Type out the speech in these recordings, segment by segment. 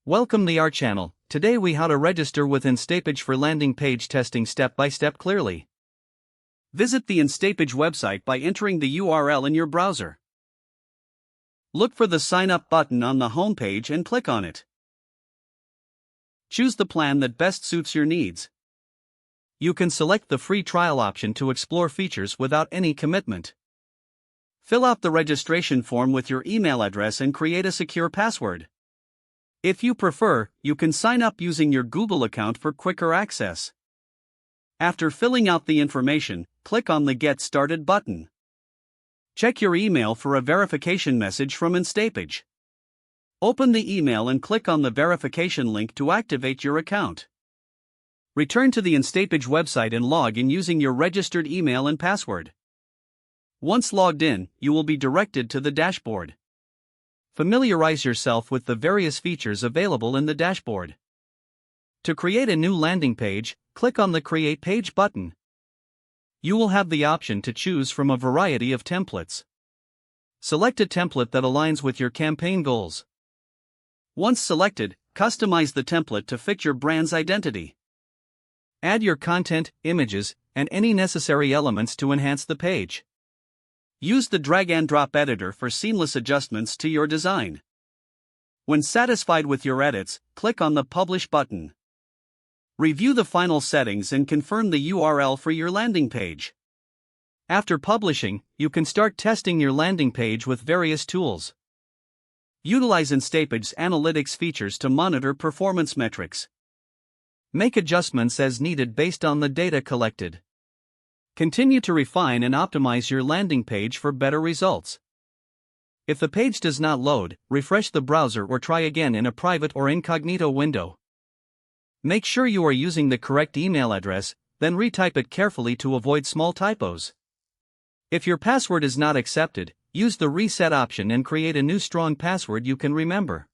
Welcome to our channel. Today we how to register with Instapage for landing page testing step by step clearly. Visit the Instapage website by entering the URL in your browser. Look for the sign up button on the home page and click on it. Choose the plan that best suits your needs. You can select the free trial option to explore features without any commitment. Fill out the registration form with your email address and create a secure password. If you prefer, you can sign up using your Google account for quicker access. After filling out the information, click on the Get Started button. Check your email for a verification message from Instapage. Open the email and click on the verification link to activate your account. Return to the Instapage website and log in using your registered email and password. Once logged in, you will be directed to the dashboard. Familiarize yourself with the various features available in the dashboard. To create a new landing page, click on the Create Page button. You will have the option to choose from a variety of templates. Select a template that aligns with your campaign goals. Once selected, customize the template to fit your brand's identity. Add your content, images, and any necessary elements to enhance the page. Use the drag and drop editor for seamless adjustments to your design. When satisfied with your edits, click on the Publish button. Review the final settings and confirm the URL for your landing page. After publishing, you can start testing your landing page with various tools. Utilize Instapage's analytics features to monitor performance metrics. Make adjustments as needed based on the data collected. Continue to refine and optimize your landing page for better results. If the page does not load, refresh the browser or try again in a private or incognito window. Make sure you are using the correct email address, then retype it carefully to avoid small typos. If your password is not accepted, use the reset option and create a new strong password you can remember.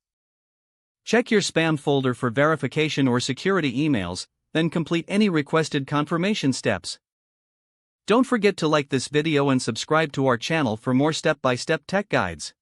Check your spam folder for verification or security emails, then complete any requested confirmation steps. Don't forget to like this video and subscribe to our channel for more step-by-step tech guides.